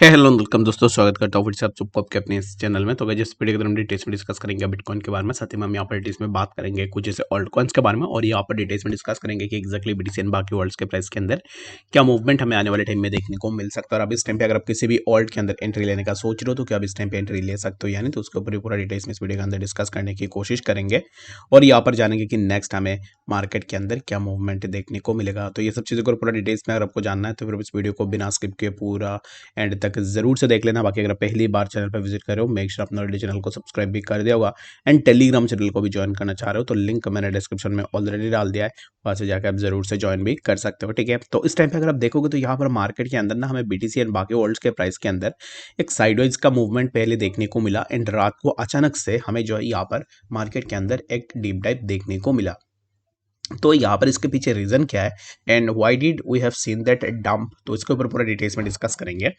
Hello welcome दोस्तों, स्वागत करता हूँ फिर से आप सबको आपके अपने इस चैनल में। तो गाइस इस वीडियो के अंदर हम डिटेल्स में डिस्कस करेंगे बिटकॉइन के बारे में। साथ ही में हम यहाँ पर डिटेल्स में बात करेंगे कुछ ऐसे ऑल्ट कॉइन्स के बारे में, और यहाँ पर डिटेल्स में डिस्कस करेंगे कि एक्जैक्टली बीटीसी एंड बाकी ऑल्ट्स के प्राइस के अंदर क्या मूवमेंट हमें आने वाले टाइम में देखने को मिल सकता है। और अब इस टाइम पे अगर आप किसी भी ऑल्ट के अंदर एंट्री लेने का सोच रहे हो तो क्या आप इस टाइम पे एंट्री ले सकते हो, यानी तो उसके ऊपर पूरा डिटेल्स में इस वीडियो के अंदर डिस्कस करने की कोशिश करेंगे। और यहाँ पर जानेंगे कि नेक्स्ट हमें मार्केट के अंदर क्या मूवमेंट देखने को मिलेगा। तो ये सब चीज़ों को पूरा डिटेल्स में अगर आपको जानना है तो फिर इस वीडियो को बिना स्किप किए पूरा एंड तक जरूर से देख लेना। बाकी अगर पहली बार चैनल पर विजिट कर रहे हो, मेक श्योर अपना ऑलरेडी चैनल को सब्सक्राइब भी कर दिया होगा। एंड टेलीग्राम चैनल को भी ज्वाइन करना चाह रहे हो तो लिंक मैंने डिस्क्रिप्शन में ऑलरेडी डाल दिया है, वहां से जाकर आप जरूर से ज्वाइन भी कर सकते हो। ठीक है, तो इस टाइम पे अगर आप देखोगे तो यहाँ पर मार्केट के अंदर ना हमें बीटीसी एंड बाकी वर्ल्ड्स के प्राइस के अंदर एक साइडवेज का मूवमेंट पहले देखने को मिला, एंड रात को अचानक से हमें जो है यहाँ पर मार्केट के अंदर एक डीप डाइव देखने को मिला। तो यहाँ पर इसके पीछे रीजन क्या है and why did we have seen that dump, तो इसके ऊपर पूरा डिटेल्स में डिस्कस करेंगे।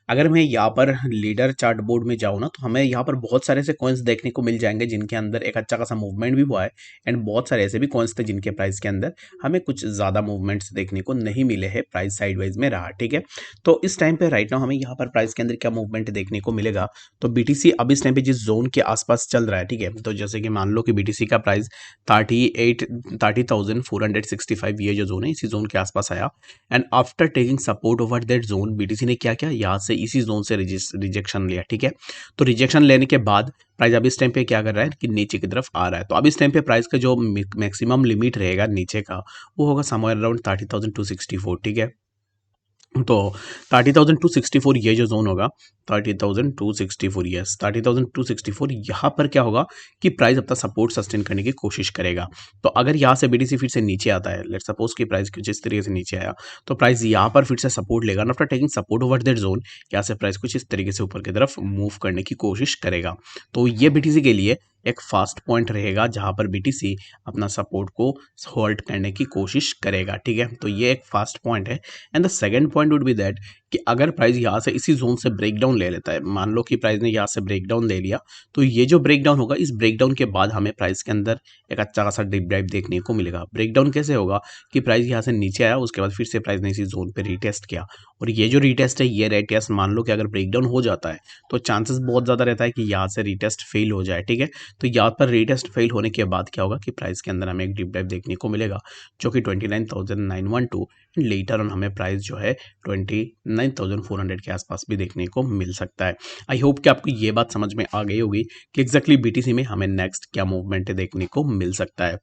अगर मैं यहाँ पर लीडर चार्ट बोर्ड में जाऊँ ना तो हमें यहाँ पर बहुत सारे ऐसे कॉइन्स देखने को मिल जाएंगे जिनके अंदर एक अच्छा खासा मूवमेंट भी हुआ है, एंड बहुत सारे ऐसे भी कॉइन्स थे जिनके प्राइस के अंदर हमें कुछ ज़्यादा मूवमेंट्स देखने को नहीं मिले हैं, प्राइस साइडवाइज में रहा। ठीक है, तो इस टाइम पे राइट नाउ हमें यहाँ पर प्राइस के अंदर क्या मूवमेंट देखने को मिलेगा। तो बीटीसी अब इस टाइम पे जिस जोन के आसपास चल रहा है, ठीक है, तो जैसे कि मान लो कि बीटीसी का प्राइस 30,465 ये जो जोन है इसी जोन के आसपास आया, and after taking support over that zone BTC ने क्या किया, यहाँ से इसी जोन से रिजेक्शन लिया। ठीक है, तो रिजेक्शन लेने के बाद प्राइस अब इस टाइम पे क्या कर रहा है कि नीचे की तरफ आ रहा है। तो अब इस टाइम पे प्राइस का जो मैक्सिमम लिमिट रहेगा नीचे का वो होगा समवेयर अराउंड 30,264। ठीक है, तो 30,264 ये जो जोन होगा 30,264, यस 30,264, यहाँ पर क्या होगा कि प्राइस अपना सपोर्ट सस्टेन करने की कोशिश करेगा। तो अगर यहाँ से बीटीसी फिर से नीचे आता है, लेट सपोज कि प्राइस कुछ इस तरीके से नीचे आया तो प्राइस यहाँ पर फिर से सपोर्ट लेगा, after taking support over that zone यहाँ से प्राइस कुछ इस तरीके से ऊपर की तरफ मूव करने की कोशिश करेगा। तो ये बीटीसी के लिए एक फास्ट पॉइंट रहेगा जहां पर बीटीसी अपना सपोर्ट को होल्ड करने की कोशिश करेगा। ठीक है, तो ये एक फास्ट पॉइंट है। And the second point would be that कि अगर प्राइस यहाँ से इसी जोन से ब्रेकडाउन ले लेता है, मान लो कि प्राइस ने यहाँ से ब्रेकडाउन ले लिया, तो ये जो ब्रेकडाउन होगा इस ब्रेकडाउन के बाद हमें प्राइस के अंदर एक अच्छा खासा डीप डाइव देखने को मिलेगा। ब्रेकडाउन कैसे होगा कि प्राइस यहाँ से नीचे आया, उसके बाद फिर से प्राइस ने इसी जोन पे रीटेस्ट किया, और ये जो रीटेस्ट है ये रीटेस्ट मान लो कि अगर ब्रेकडाउन हो जाता है तो चांसेस बहुत ज़्यादा रहता है कि यहाँ से रीटेस्ट फेल हो जाए। ठीक है, तो यहाँ पर रीटेस्ट फेल होने के बाद क्या होगा कि प्राइस के अंदर हमें एक डीप डाइव देखने को मिलेगा जो कि 29,912, लेटर ऑन हमें प्राइस जो है 29,400 के आसपास भी देखने को मिल सकता है। आई होप कि आपको ये बात समझ में आ गई होगी कि एग्जैक्टली बीटीसी में हमें नेक्स्ट क्या मूवमेंट देखने को मिल सकता है।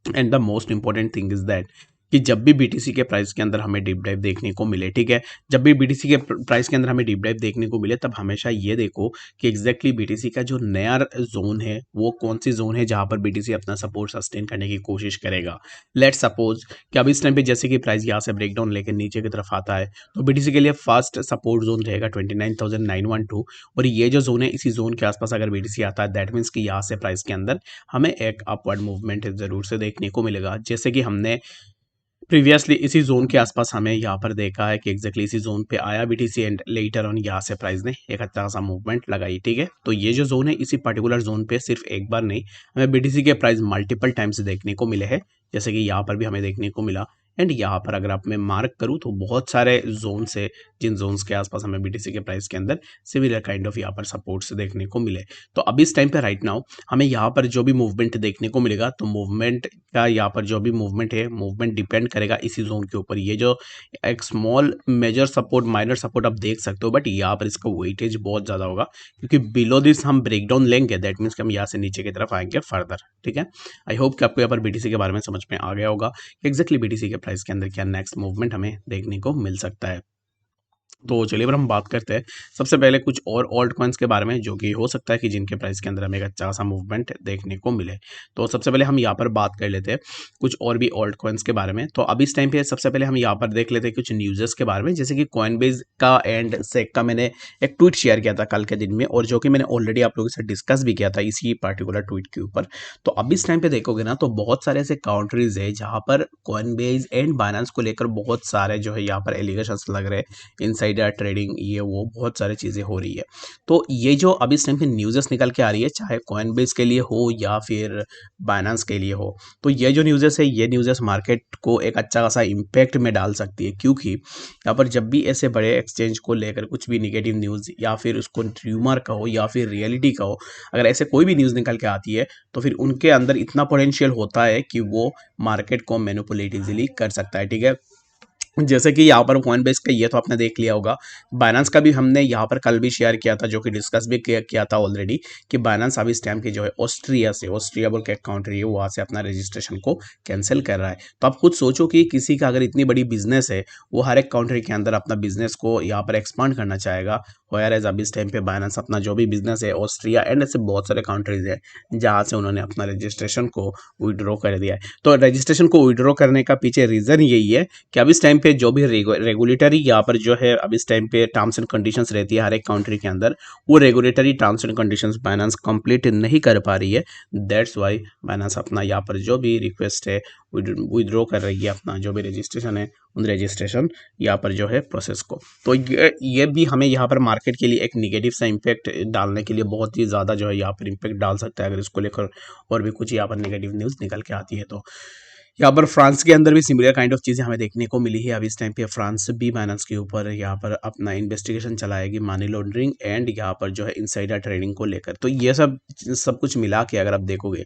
And the most important thing is that कि जब भी बीटीसी के प्राइस के अंदर हमें डीप डाइव देखने को मिले, ठीक है, जब भी बीटीसी के प्राइस के अंदर हमें डीप डाइव देखने को मिले तब हमेशा ये देखो कि एग्जैक्टली बीटीसी का जो नया जोन है वो कौन सी जोन है जहां पर बीटीसी अपना सपोर्ट सस्टेन करने की कोशिश करेगा। लेट सपोज कि अब इस टाइम पे जैसे कि प्राइस यहाँ से ब्रेकडाउन लेकर नीचे की तरफ आता है तो बीटीसी के लिए फर्स्ट सपोर्ट जोन रहेगा 29,912, और ये जो जोन है इसी जोन के आसपास अगर बीटीसी आता है दैट मीन्स कि यहाँ से प्राइस के अंदर हमें एक अपवर्ड मूवमेंट जरूर से देखने को मिलेगा, जैसे कि हमने प्रीवियसली इसी जोन के आसपास हमें यहाँ पर देखा है कि एग्जैक्टली इसी जोन पे आया बीटीसी, एंड लेटर ऑन यहाँ से प्राइस ने एक अच्छा सा मूवमेंट लगाई। ठीक है, तो ये जो जोन है इसी पर्टिकुलर जोन पे सिर्फ एक बार नहीं हमें बीटीसी के प्राइस मल्टीपल टाइम्स देखने को मिले हैं, जैसे कि यहाँ पर भी हमें देखने को मिला। एंड यहाँ पर अगर आप मैं मार्क करूँ तो बहुत सारे जोन से जिन जोन्स के आसपास हमें बीटीसी के प्राइस के अंदर सिमिलर काइंड ऑफ यहाँ पर सपोर्ट से देखने को मिले। तो अब इस टाइम पे राइट नाउ हमें यहाँ पर जो भी मूवमेंट देखने को मिलेगा तो मूवमेंट का यहाँ पर जो भी मूवमेंट है मूवमेंट डिपेंड करेगा इसी जोन के ऊपर। ये जो एक small major support minor support आप देख सकते हो, बट यहाँ पर इसका वेटेज बहुत ज़्यादा होगा क्योंकि बिलो दिस हम ब्रेकडाउन लेंगे दैट मीन्स कि हम यहाँ से नीचे की तरफ आएंगे फर्दर। ठीक है, आई होप कि आपको यहाँ पर बीटीसी के बारे में समझ में आ गया होगा कि एग्जैक्टली बीटीसी के प्राइस के अंदर क्या नेक्स्ट मूवमेंट हमें देखने को मिल सकता है। तो चलिए अब हम बात करते हैं सबसे पहले कुछ और ऑल्ट कॉइन्स के बारे में जो कि हो सकता है कि जिनके प्राइस के अंदर हमें एक अच्छा सा मूवमेंट देखने को मिले। तो सबसे पहले हम यहाँ पर बात कर लेते हैं कुछ और भी ऑल्ट कॉइन्स के बारे में। तो अब इस टाइम पे सबसे पहले हम यहाँ पर देख लेते हैं कुछ न्यूज़ेस के बारे में, जैसे कि कॉइनबेस का एंड सेक का मैंने एक ट्वीट शेयर किया था कल के दिन में, और जो कि मैंने ऑलरेडी आप लोगों से डिस्कस भी किया था इसी पर्टिकुलर ट्वीट के ऊपर। तो अब इस टाइम पे देखोगे ना तो बहुत सारे ऐसे काउंट्रीज है जहाँ पर कॉइनबेस एंड बाइनेंस को लेकर बहुत सारे जो है यहाँ पर एलिगेशंस लग रहे हैं इनसाइड इनसाइडर ट्रेडिंग, ये वो बहुत सारी चीज़ें हो रही है। तो ये जो अभी इस टाइम पे न्यूज़ेस निकल के आ रही है, चाहे कॉइनबेस के लिए हो या फिर बाइनेंस के लिए हो, तो ये जो न्यूज़ेस है, ये न्यूज़ेस मार्केट को एक अच्छा खासा इम्पैक्ट में डाल सकती है, क्योंकि यहाँ पर जब भी ऐसे बड़े एक्सचेंज को लेकर कुछ भी निगेटिव न्यूज़ या फिर उसको र्यूमर का हो या फिर रियलिटी का हो, अगर ऐसे कोई भी न्यूज़ निकल के आती है, तो फिर उनके अंदर इतना पोटेंशियल होता है कि वो मार्केट को मैनिपुलेट इजीली कर सकता है, ठीक है। जैसे कि यहाँ पर कॉइनबेस का ये तो आपने देख लिया होगा। बाइनेंस का भी हमने यहाँ पर कल भी शेयर किया था, जो कि डिस्कस भी किया था ऑलरेडी, कि बाइनेंस अभी इस टाइम की जो है ऑस्ट्रिया बोल के एक कंट्री है, वहाँ से अपना रजिस्ट्रेशन को कैंसिल कर रहा है। तो आप खुद सोचो कि किसी का अगर इतनी बड़ी बिजनेस है, वो हर एक कंट्री के अंदर अपना बिजनेस को यहाँ पर एक्सपांड करना चाहेगा, वेयर एज अभी इस टाइम पे बाइनेंस अपना जो भी बिजनेस है ऑस्ट्रिया एंड ऐसे बहुत सारे कंट्रीज है जहाँ से उन्होंने अपना रजिस्ट्रेशन को विड्रॉ कर दिया है। तो रजिस्ट्रेशन को विड्रॉ करने का पीछे रीज़न यही है कि अब इस टाइम पे जो भी रेगुलेटरी यहाँ पर जो है अब इस टाइम पे टर्म्स एंड कंडीशंस रहती है हर एक कंट्री के अंदर, वो regulatory terms and conditions Binance complete नहीं कर पा रही है। दैट्स वाई बाइनेंस अपना यहाँ पर जो भी रिक्वेस्ट है विड्रॉ कर रही है, अपना जो भी रजिस्ट्रेशन है उन रजिस्ट्रेशन यहाँ पर जो है प्रोसेस को। तो ये भी हमें यहाँ पर मार्केट के लिए एक निगेटिव सा इम्पैक्ट डालने के लिए बहुत ही ज़्यादा जो है यहाँ पर इम्पैक्ट डाल सकता है, अगर इसको लेकर और भी कुछ यहाँ पर नेगेटिव न्यूज़ निकल के आती है। तो यहाँ पर फ्रांस के अंदर भी सिमिलर काइंड ऑफ चीज़ें हमें देखने को मिली है। अभी इस टाइम पे फ्रांस भी बाइनेंस के ऊपर यहाँ पर अपना इन्वेस्टिगेशन चलाएगी मनी लॉन्ड्रिंग एंड यहाँ पर जो है इनसाइडर ट्रेडिंग को लेकर। तो ये सब कुछ मिला के अगर आप देखोगे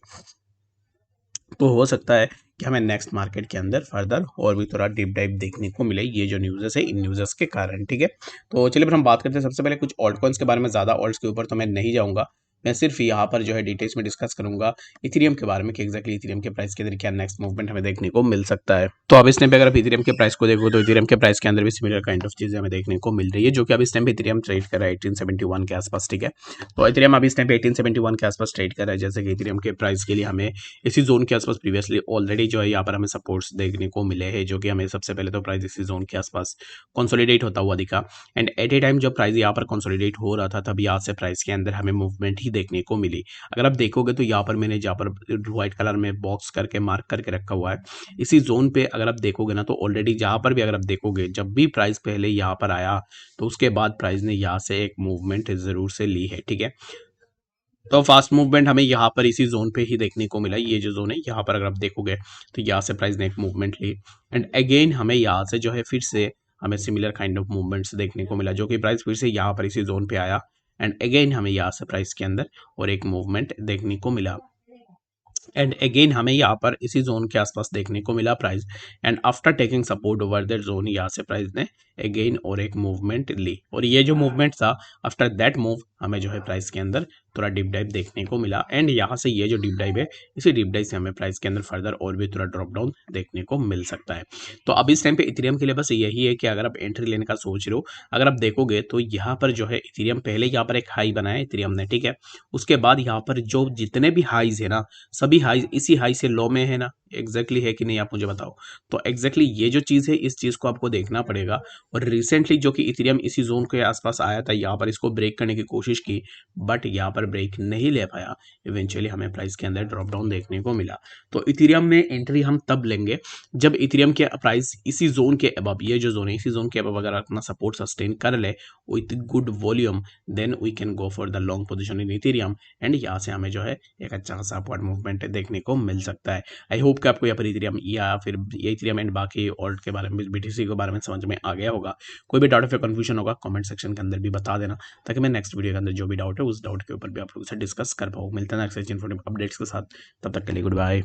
तो हो सकता है कि हमें नेक्स्ट मार्केट के अंदर फर्दर और भी थोड़ा डीप डाइव देखने को मिले, ये जो न्यूज़ है इन न्यूज़ के कारण, ठीक है। तो चलिए फिर हम बात करते हैं सबसे पहले कुछ ऑल्ट कॉइन्स के बारे में। ज़्यादा ऑल्ट्स के ऊपर तो मैं नहीं जाऊँगा, मैं सिर्फ यहाँ पर जो है डिटेल्स में डिस्कस करूंगा इथेरियम के बारे में कि एक्जैक्टली इथेरियम के प्राइस के अंदर क्या नेक्स्ट मूवमेंट हमें देखने को मिल सकता है। तो अब इस टाइम पे अगर आप इथेरियम के प्राइस को देखो तो इथेरियम के प्राइस के अंदर भी सिमिलर काइंड ऑफ चीजें हमें देखने को मिल रही है, जो कि अब इस टाइम पे इथेरियम ट्रेड कर रहा है 1871 के आसपास, ठीक है। तो इथेरियम अभी इस टाइम पे 1871 के आसपास ट्रेड कर रहा है। जैसे कि इथेरियम के प्राइस के लिए हमें इसी जोन के आसपास प्रीवियसली ऑलरेडी जो है यहाँ पर हमें सपोर्ट्स देखने को मिले हैं, जो कि हमें सबसे पहले तो प्राइस इसी जोन के आसपास कंसोलिडेट होता हुआ दिखा एंड एट ए टाइम जब प्राइस यहाँ पर कंसोलिडेट हो रहा था तब यहाँ से प्राइस के अंदर हमें मूवमेंट ही देखने को मिली। अगर आप देखोगे तो यहाँ पर मैंने जहाँ पर व्हाइट कलर में बॉक्स करके मार्क करके रखा हुआ है, इसी जोन पे अगर आप देखोगे ना तो ऑलरेडी जहाँ पर भी अगर आप देखोगे जब भी प्राइस पहले यहाँ पर आया तो उसके बाद प्राइस ने यहाँ से एक मूवमेंट जरूर से ली है, ठीक है। तो फास्ट मूवमेंट हमें यहाँ पर इसी जोन पे ही देखने को मिला। ये जो जोन है यहाँ पर अगर आप देखोगे तो यहाँ से प्राइस ने एक मूवमेंट ली एंड अगेन हमें यहाँ से जो है फिर से हमें सिमिलर काइंड ऑफ मूवमेंट्स देखने को मिला, जो कि प्राइस फिर से यहाँ पर इसी जोन पे आया एंड अगेन हमें यहाँ से प्राइस के अंदर और एक मूवमेंट देखने को मिला एंड अगेन हमें यहाँ पर इसी जोन के आसपास देखने को मिला price and after taking support over that zone यहाँ से प्राइस ने अगेन और एक मूवमेंट ली और ये जो मूवमेंट था आफ्टर दैट मूव हमें जो है प्राइस के अंदर थोड़ा डीप डाइव देखने को मिला एंड यहाँ से ये जो डीप डाइव है इसी डीप डाइव से हमें प्राइस के अंदर फर्दर और भी थोड़ा ड्रॉप डाउन देखने को मिल सकता है। तो अब इस टाइम पे इथेरियम के लिए बस यही है कि अगर आप एंट्री लेने का सोच रहे हो, अगर आप देखोगे तो यहाँ पर जो है इथेरियम पहले यहाँ पर एक हाई बनाया इथेरियम ने, ठीक है। उसके बाद यहाँ पर जो जितने भी हाईज है ना, सभी हाई इसी हाई से लो में है ना, एग्जैक्टली है कि नहीं आप मुझे बताओ। तो एग्जैक्टली ये जो चीज़ है इस चीज़ को आपको देखना पड़ेगा और रिसेंटली जो कि इथेरियम इसी जोन के आसपास आया था, यहाँ पर इसको ब्रेक करने की कोशिश की बट यहाँ पर ब्रेक नहीं ले पाया, इवेंचुअली हमें प्राइस के अंदर ड्रॉप डाउन देखने को मिला। तो इथेरियम में एंट्री हम तब लेंगे जब इथेरियम के प्राइस इसी जोन के अबव, ये जो जोन है इसी जोन के अबव अगर अपना सपोर्ट सस्टेन कर ले with good volume, then we can go for the long position in Ethereum and यहाँ से हमें जो है एक अच्छा खासा अपवर्ड मूवमेंट देखने को मिल सकता है। आई होप कि आपको यहाँ पर इथेरियम या फिर ये इथेरियम एंड बाकी ऑल्ट के बारे में बीटीसी के बारे में समझ में आ गया होगा। कोई भी डाउट या कंफ्यूजन होगा कमेंट सेक्शन के अंदर भी बता देना, ताकि मैं नेक्स्ट वीडियो के अंदर जो भी डाउट है उस डाउट के ऊपर भी आप लोगों से डिस्कस कर पाऊँ। मिलते हैं नेक्स्ट इन्फॉर्मेटिव अपडेट्स के साथ, तब तक के लिए गुड बाय।